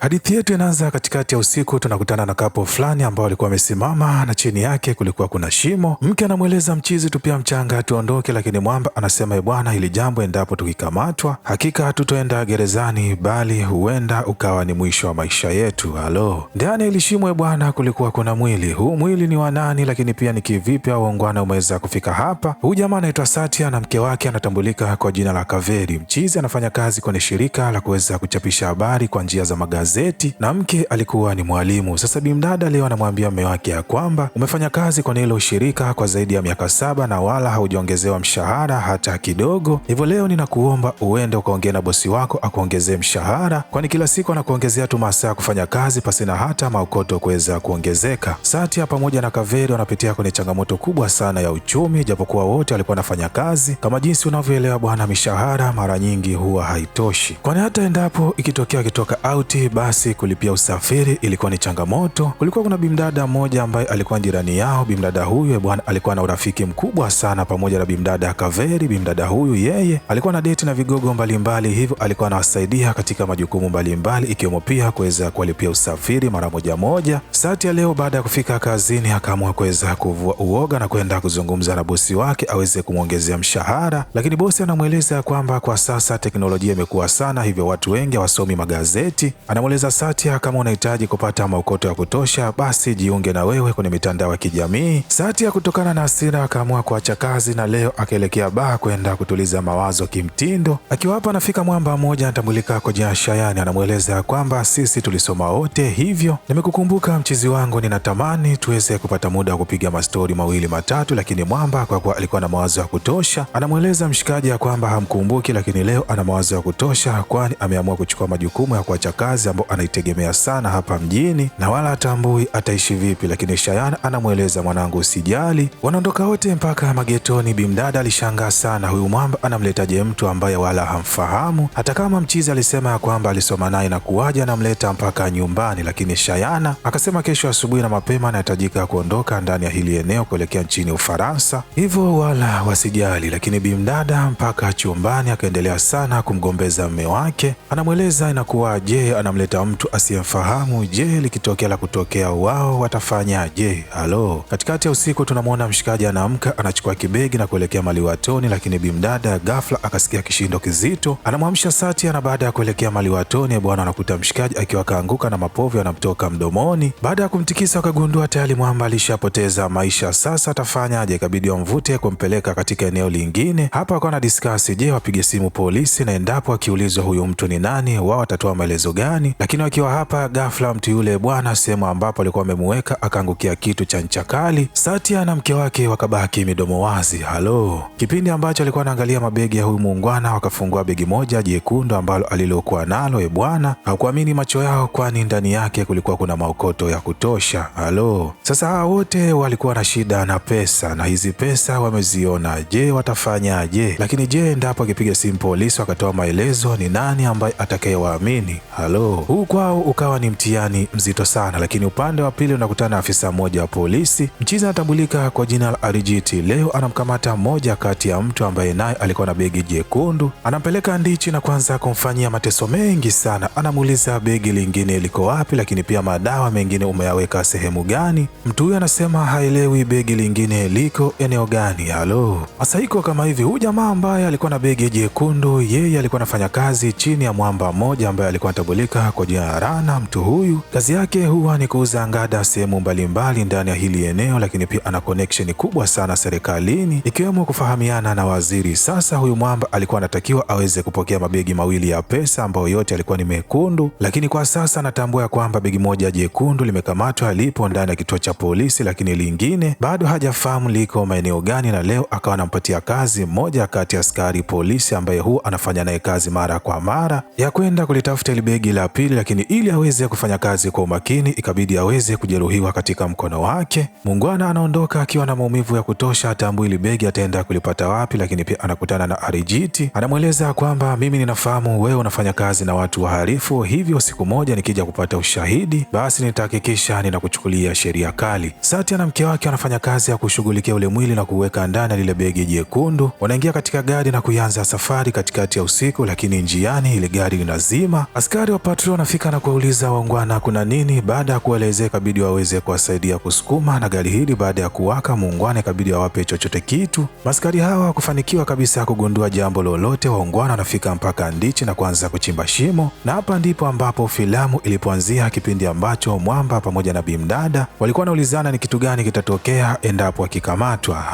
Hadithi yetu inaanza katikati ya usiku. Tunakutana na kapo fulani ambao walikuwa wamesimama na chini yake kulikuwa kuna shimo. Mke anamweleza mchizi tupia mchanga tuondoke, lakini mwamba anasema bwana, hili jambo endapo tukikamatwa hakika hatutoenda gerezani, bali huenda ukawa ni mwisho wa maisha yetu. Halo, ndani ya ilishimo bwana kulikuwa kuna mwili. Huu mwili ni wa nani, lakini pia ni kivipi au ungwana umeweza kufika hapa? Huyu jamaa anaitwa Satya na mke wake anatambulika kwa jina la Kaveri. Mchizi anafanya kazi kwenye shirika la kuweza kuchapisha habari kwa njia za magazeti na mke alikuwa ni mwalimu. Sasa bimdada leo anamwambia mume wake ya kwamba umefanya kazi kwenye hilo shirika kwa zaidi ya miaka 7 na wala haujaongezewa mshahara hata kidogo. Hivyo leo ninakuomba uende ukaongea na bosi wako akuongezee mshahara, kwani kila siku anakuongezea tu masaa kufanya kazi pasina hata maokoto kuweza kuongezeka. Satya pamoja na Kaveri wanapitia kwenye changamoto kubwa sana ya uchumi, japokuwa wote walikuwa wanafanya kazi. Kama jinsi unavyoelewa bwana, mishahara mara nyingi huwa haitoshi, kwani hata endapo ikitokea kitoka auti basi kulipia usafiri ilikuwa ni changamoto. Kulikuwa kuna bimdada mmoja ambaye alikuwa jirani yao. Bimdada huyu bwana alikuwa na urafiki mkubwa sana pamoja na bimdada Kaveri. Bimdada huyu yeye alikuwa na date na vigogo mbalimbali, hivyo alikuwa anawasaidia katika majukumu mbalimbali ikiwemo pia kuweza kuwalipia usafiri mara moja. Satya leo baada ya kufika kazini akaamua kuweza kuvua uoga na kwenda kuzungumza na bosi wake aweze kumwongezea mshahara, lakini bosi anamweleza kwamba kwa sasa teknolojia imekuwa sana, hivyo watu wengi hawasomi magazeti. Anamweleza Satya kama unahitaji kupata maokoto ya kutosha basi jiunge na wewe kwenye mitandao ya kijamii. Satya kutokana na hasira akaamua kuacha kazi na leo akaelekea baa kwenda kutuliza mawazo kimtindo. Akiwa hapa anafika mwamba mmoja anatambulika kwa jina Shayani. Anamweleza kwamba sisi tulisoma wote, hivyo nimekukumbuka mchizi wangu, ninatamani tuweze kupata muda wa kupiga mastori mawili matatu. Lakini mwamba kwa kuwa alikuwa na mawazo ya kutosha anamweleza mshikaji ya kwamba hamkumbuki, lakini leo ana mawazo ya kutosha, kwani ameamua kuchukua majukumu ya kuacha kazi ambayo anaitegemea sana hapa mjini na wala atambui ataishi vipi. Lakini Shayana anamweleza mwanangu, usijali. Wanaondoka wote mpaka magetoni. Bimdada alishangaa sana, huyu mwamba anamletaje mtu ambaye wala hamfahamu? Hata kama mchizi alisema ya kwamba alisoma naye na kuwaja anamleta mpaka nyumbani. Lakini Shayana akasema kesho asubuhi na mapema anahitajika kuondoka ndani ya hili eneo kuelekea nchini Ufaransa, hivyo wala wasijali. Lakini bimdada mpaka chumbani akaendelea sana kumgombeza mume wake. Anamweleza inakuwa je, anamleta mtu asiyemfahamu? Je, likitokea la kutokea wao watafanya je? Halo, katikati ya usiku tunamwona mshikaji anaamka anachukua kibegi na kuelekea maliwatoni, lakini bimdada ghafla akasikia kishindo kizito. Anamwamsha Satya na baada ya kuelekea maliwatoni bwana anakuta mshikaji akiwa kaanguka na mapovu yanamtoka mdomoni. Baada ya kumtikisa akagundua tayari mwamba alishapoteza maisha. Sasa atafanyaje? Ikabidi wamvute kumpeleka katika eneo lingine. Hapa wakawa na discuss, je wapige simu polisi, na endapo akiulizwa huyu mtu ni nani wao watatoa maelezo gani? Lakini wakiwa hapa ghafla mtu yule bwana sehemu ambapo alikuwa amemuweka akaangukia kitu cha ncha kali. Satya na mke wake wakabaki midomo wazi. Halo, kipindi ambacho alikuwa anaangalia mabegi ya huyu muungwana wakafungua begi moja jekundu ambalo alilokuwa nalo bwana hakuamini macho yao, kwani ndani yake kulikuwa kuna maokoto ya kutosha. Halo, sasa hawa wote walikuwa na shida na pesa na hizi pesa wameziona. Je watafanyaje? Lakini je endapo akipiga simu polisi wakatoa maelezo, ni nani ambaye atakayewaamini? Halo, huu kwao ukawa ni mtihani mzito sana. Lakini upande wa pili unakutana na afisa mmoja wa polisi. Mchizi anatambulika kwa jina la Arijiti. Leo anamkamata mmoja kati ya mtu ambaye naye alikuwa na begi jekundu, anampeleka ndichi na kwanza kumfanyia mateso mengi sana. Anamuuliza begi lingine liko wapi, lakini pia madawa mengine umeyaweka sehemu gani? Mtu huyu anasema haelewi begi lingine liko eneo gani. Halo, masaiko kama hivi. Huyu jamaa ambaye alikuwa na begi jekundu yeye alikuwa anafanya kazi chini ya mwamba mmoja ambaye alikuwa anatambulika kwa jina la Rana. Mtu huyu kazi yake huwa ni kuuza ngada sehemu mbalimbali ndani ya hili eneo, lakini pia ana connection kubwa sana serikalini ikiwemo kufahamiana na waziri. Sasa huyu mwamba alikuwa anatakiwa aweze kupokea mabegi mawili ya pesa ambayo yote alikuwa ni mekundu, lakini kwa sasa anatambua kwamba begi moja jekundu limekamatwa lipo ndani ya kituo cha polisi, lakini lingine bado hajafahamu liko maeneo gani. Na leo akawa anampatia kazi mmoja kati ya askari polisi ambaye huwa anafanya naye kazi mara kwa mara ya kwenda kulitafuta ile begi la pili, lakini ili aweze kufanya kazi kwa umakini ikabidi aweze kujeruhiwa katika mkono wake. Muungwana anaondoka akiwa na maumivu ya kutosha, atambui ile begi ataenda kulipata wapi. Lakini pia anakutana na Arijiti, anamweleza kwamba mimi ninafahamu wewe unafanya kazi na watu wahalifu, hivyo siku moja nikija kupata ushahidi basi nitahakikisha ninakuchukulia sheria kali. Satya na mke wake wanafanya kazi ya kushughulikia ule mwili na kuweka ndani ya lile begi jekundu. Wanaingia katika gari na kuanza safari katikati ya usiku, lakini njiani ile gari linazima. Askari wa patrol wanafika na kuwauliza waungwana kuna nini. Baada ya kuelezea ikabidi waweze kuwasaidia kusukuma na gari hili. Baada ya kuwaka, muungwana ikabidi wawape chochote kitu. Maskari hawa kufanikiwa kabisa kugundua jambo lolote. Waungwana wanafika mpaka ndichi na kuanza kuchimba shimo, na hapa ndipo ambapo filamu ilipoanzia, kipindi ambacho Mwamba pamoja na Bimdada walikuwa wanaulizana ni kitu gani kitatokea endapo akikamatwa.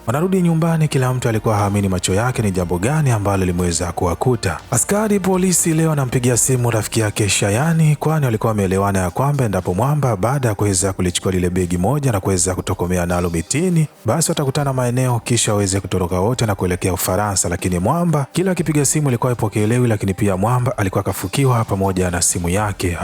Wanarudi nyumbani, kila mtu alikuwa haamini macho yake ni jambo gani ambalo limeweza kuwakuta. Askari polisi leo anampigia simu rafiki yake Shayani, kwani walikuwa wameelewana ya kwamba endapo Mwamba baada ya kuweza kulichukua lile begi moja na kuweza kutokomea nalo mitini, basi watakutana maeneo kisha waweze kutoroka wote na kuelekea Ufaransa. Lakini Mwamba kila akipiga simu ilikuwa ipokelewi, lakini pia Mwamba alikuwa kafukiwa pamoja na simu yake.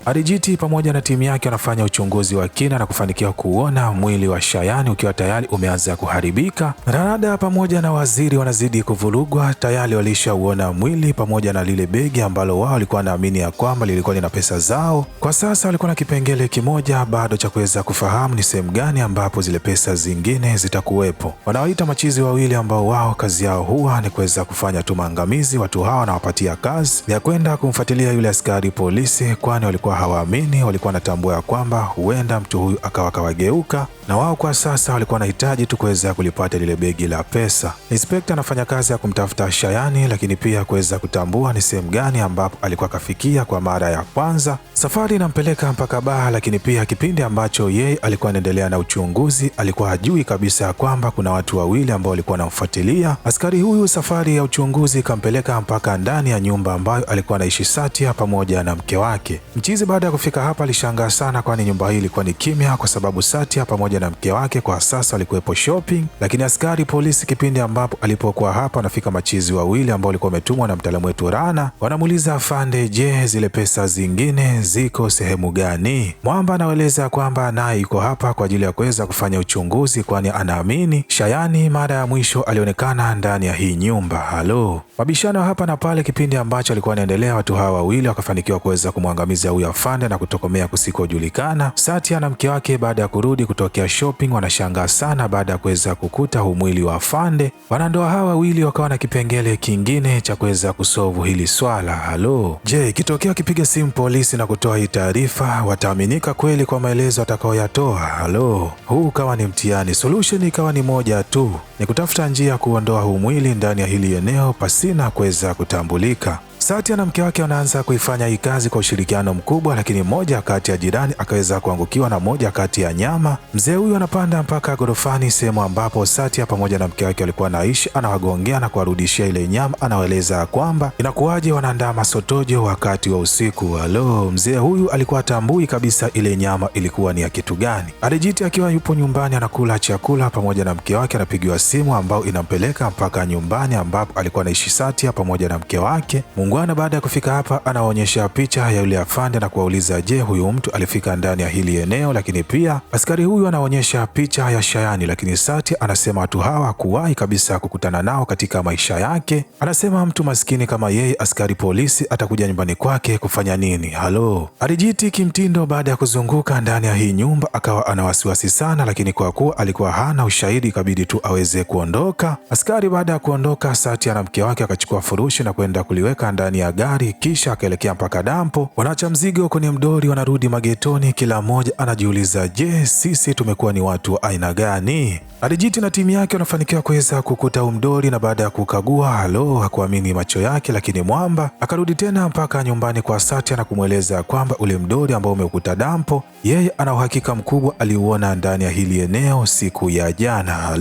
Arijiti pamoja na timu yake wanafanya uchunguzi wa kina na kufanikiwa kuona mwili wa Shayani ukiwa tayari umeanza kuharibika. Ranada pamoja na waziri wanazidi kuvurugwa, tayari walishauona mwili pamoja na lile begi ambalo wao walikuwa naamini ya kwamba lilikuwa lina pesa zao. Kwa sasa walikuwa na kipengele kimoja bado cha kuweza kufahamu ni sehemu gani ambapo zile pesa zingine zitakuwepo. Wanawaita machizi wawili ambao wao kazi yao huwa ni kuweza kufanya tu maangamizi. Watu hawa wanawapatia kazi ya kwenda kumfuatilia yule askari polisi, kwani walikuwa hawaamini, walikuwa wanatambua ya kwamba huenda mtu huyu akawa kawageuka, na wao kwa sasa walikuwa wanahitaji tu kuweza kulipata lile begi la pesa. Inspekta anafanya kazi ya kumtafuta Shayani, lakini pia kuweza kutambua ni sehemu gani ambapo alikuwa kafikia kwa mara ya kwanza. Safari inampeleka mpaka Baha, lakini pia kipindi ambacho yeye alikuwa anaendelea na uchunguzi alikuwa hajui kabisa ya kwamba kuna watu wawili ambao walikuwa wanamfuatilia. Askari huyu safari ya uchunguzi ikampeleka mpaka ndani ya nyumba ambayo alikuwa anaishi Satya pamoja na mke wake. Mchizi baada ya kufika hapa alishangaa sana, kwani nyumba hii ilikuwa ni kimya kwa sababu Satya pamoja na mke wake kwa sasa walikuwepo shopping. Lakini askari polisi kipindi ambapo alipokuwa hapa anafika machizi wawili ambao walikuwa wametumwa na mtaalamu wetu Rana, wanamuuliza afande, je, zile pesa zingine ziko sehemu gani? Mwamba anaeleza kwamba naye yuko hapa kwa ajili ya kuweza kufanya uchunguzi, kwani anaamini Shayani mara ya mwisho alionekana ndani ya hii nyumba. Mabishano hapa na pale, kipindi ambacho alikuwa anaendelea, watu hawa wawili wakafanikiwa kuweza kumwangamiza huyu afande na kutokomea kusikojulikana. Satya na mke wake baada ya kurudi kutokea shopping wanashangaa sana baada ya kuweza kukuta mwili wa afande. Wanandoa hawa wawili wakawa na kipengele kingine cha kuweza kusolve hili swala. Je, ikitokea wakipiga simu polisi na kutoa hii taarifa wataaminika kweli kwa maelezo atakayoyatoa? Huu ukawa ni mtihani. Solution ikawa ni moja tu, ni kutafuta njia ya kuondoa huu mwili ndani ya hili eneo pasina kuweza kutambulika. Satya na mke wake wanaanza kuifanya hii kazi kwa ushirikiano mkubwa, lakini moja kati ya jirani akaweza kuangukiwa na moja kati ya nyama. Mzee huyu anapanda mpaka gorofani, sehemu ambapo Satya pamoja na mke wake walikuwa naishi, anawagongea na kuwarudishia ile nyama. Anawaeleza kwamba inakuwaje wanaandaa masotojo wakati wa usiku. Mzee huyu alikuwa atambui kabisa ile nyama ilikuwa ni ya kitu gani. Arijiti akiwa yupo nyumbani anakula chakula pamoja na mke wake, anapigiwa simu ambao inampeleka mpaka nyumbani ambapo alikuwa anaishi Satya pamoja na mke wake. Muungwana baada ya kufika hapa anaonyesha picha ya yule afande na kuwauliza, je, huyu mtu alifika ndani ya hili eneo? Lakini pia askari huyu anaonyesha picha ya Shayani, lakini Satya anasema watu hawa hakuwahi kabisa kukutana nao katika maisha yake. Anasema mtu maskini kama yeye askari polisi atakuja nyumbani kwake kufanya nini? Arijiti kimtindo baada ya kuzunguka ndani ya hii nyumba akawa ana wasiwasi sana, lakini kwa kuwa alikuwa hana ushahidi ikabidi tu aweze kuondoka. Askari baada ya kuondoka, Satya na mke wake akachukua furushi na kwenda kuliweka ndani ya gari, kisha akaelekea mpaka dampo. Wanaacha mzigo kwenye mdori, wanarudi magetoni. Kila mmoja anajiuliza, je, sisi tumekuwa ni watu wa aina gani? Arijiti na timu yake wanafanikiwa kuweza kukuta umdori, na baada ya kukagua hakuamini macho yake. Lakini Mwamba akarudi tena mpaka nyumbani kwa Satya na kumweleza kwamba ule mdori ambao umekuta dampo yeye ana uhakika mkubwa aliuona ndani ya hili eneo siku ya jana.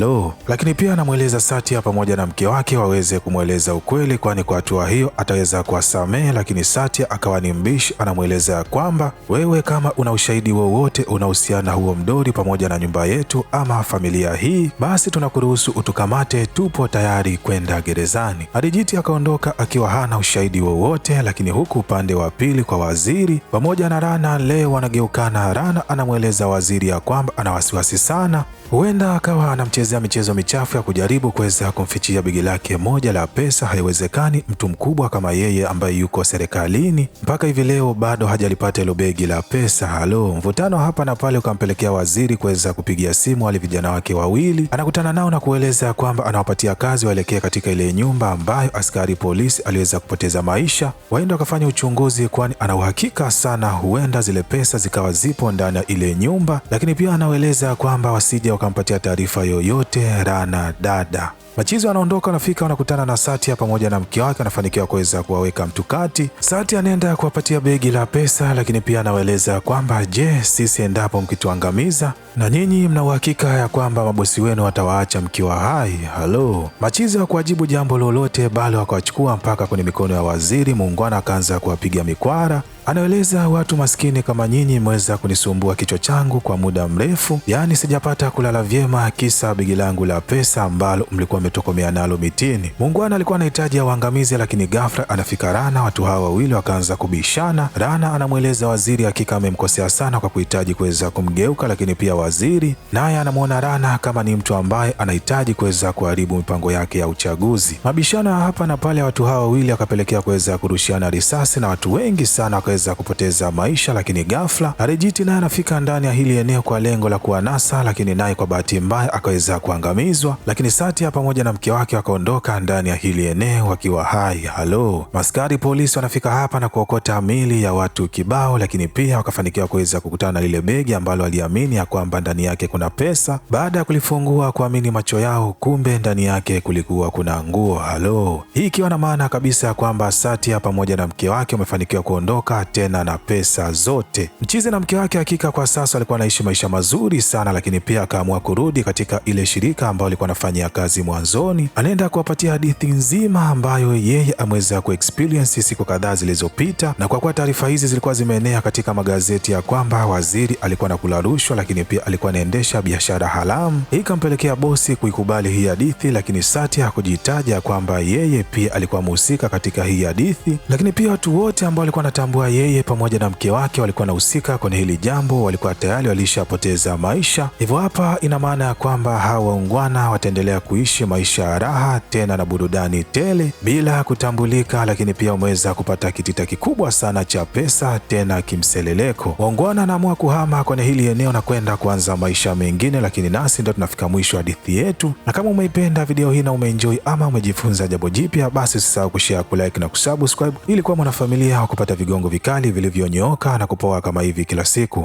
Lakini pia anamweleza Satya pamoja na mke wake waweze kumweleza ukweli, kwani kwa hatua hiyo ataweza kuwasamehe. Lakini Satya akawa ni mbishi, anamweleza kwamba wewe kama una ushahidi wowote unahusiana huo mdori pamoja na nyumba yetu ama familia hii, basi tunakuruhusu utukamate, tupo tayari kwenda gerezani. Arijiti akaondoka akiwa hana ushahidi wowote. Lakini huku upande wa pili kwa waziri pamoja na Rana leo wanageukana. Rana anamweleza waziri ya kwamba ana wasiwasi sana, huenda akawa anamchezea michezo michafu ya kujaribu kuweza kumfichia begi lake moja la pesa. Haiwezekani mtu mkubwa kama yeye ambaye yuko serikalini mpaka hivi leo bado hajalipata hilo begi la pesa. Halo, mvutano hapa na pale ukampelekea waziri kuweza kupigia simu wale vijana wake wawili, anakutana nao na kueleza kwamba anawapatia kazi waelekee katika ile nyumba ambayo askari polisi aliweza kupoteza maisha, waende wakafanya uchunguzi, kwani ana uhakika sana huenda zile pesa zikawa zipo ndani ya ile nyumba, lakini pia anaeleza kwamba wasije wakampatia taarifa yoyote Rana dada. Machizo anaondoka, anafika, wanakutana na Satya pamoja na mke wake, anafanikiwa kuweza kuwaweka mtukati. Satya anaenda kuwapatia begi la pesa, lakini pia anawaeleza kwamba je, sisi endapo mkituangamiza na nyinyi mna uhakika ya kwamba mabosi wenu watawaacha mkiwa hai? Halo, Machizo hakuwajibu jambo lolote, bali wakawachukua mpaka kwenye mikono ya waziri. Muungwana akaanza kuwapiga mikwara. Anaeleza, watu maskini kama nyinyi mweza kunisumbua kichwa changu kwa muda mrefu, yaani sijapata kulala vyema kisa begi langu la pesa ambalo mlikuwa mmetokomea nalo mitini. Muungwana alikuwa anahitaji auangamize, lakini ghafla anafika Rana. Watu hawa wawili wakaanza kubishana. Rana anamweleza waziri hakika amemkosea sana kwa kuhitaji kuweza kumgeuka, lakini pia waziri naye anamwona Rana kama ni mtu ambaye anahitaji kuweza kuharibu mipango yake ya uchaguzi. Mabishano hapa na pale watu hawa wawili akapelekea kuweza kurushiana risasi na watu wengi sana za kupoteza maisha, lakini ghafla Arijit naye anafika ndani ya hili eneo kwa lengo la kuwanasa, lakini naye kwa bahati mbaya akaweza kuangamizwa, lakini Satya pamoja na mke wake wakaondoka ndani ya hili eneo wakiwa hai. Halo, maskari polisi wanafika hapa na kuokota mili ya watu kibao, lakini pia wakafanikiwa kuweza kukutana na lile begi ambalo aliamini ya kwamba ndani yake kuna pesa. Baada ya kulifungua kuamini macho yao, kumbe ndani yake kulikuwa kuna nguo. Halo, hii ikiwa na maana kabisa ya kwamba Satya pamoja na mke wake wamefanikiwa kuondoka tena na pesa zote. Mchizi na mke wake hakika kwa sasa walikuwa wanaishi maisha mazuri sana, lakini pia akaamua kurudi katika ile shirika ambayo alikuwa anafanyia kazi mwanzoni. Anaenda kuwapatia hadithi nzima ambayo yeye ameweza kuexperience siku kadhaa zilizopita, na kwa kuwa taarifa hizi zilikuwa zimeenea katika magazeti ya kwamba waziri alikuwa anakula rushwa, lakini pia alikuwa anaendesha biashara haramu, hii ikampelekea bosi kuikubali hii hadithi, lakini Satya hakujitaja kwamba yeye pia alikuwa mhusika katika hii hadithi, lakini pia watu wote ambao walikuwa wanatambua yeye pamoja na mke wake walikuwa wanahusika kwenye hili jambo walikuwa tayari walishapoteza maisha. Hivyo hapa ina maana ya kwamba hawa waungwana wataendelea kuishi maisha ya raha tena na burudani tele bila kutambulika, lakini pia umeweza kupata kitita kikubwa sana cha pesa tena kimseleleko. Waungwana anaamua kuhama kwenye hili eneo na kwenda kuanza maisha mengine, lakini nasi ndio tunafika mwisho hadithi yetu. Na kama umeipenda video hii na umeenjoy ama umejifunza jambo jipya, basi usisahau kushare, kulike na kusubscribe ili kuwa mwanafamilia wa kupata vigongo vikali vilivyonyooka na kupoa kama hivi kila siku.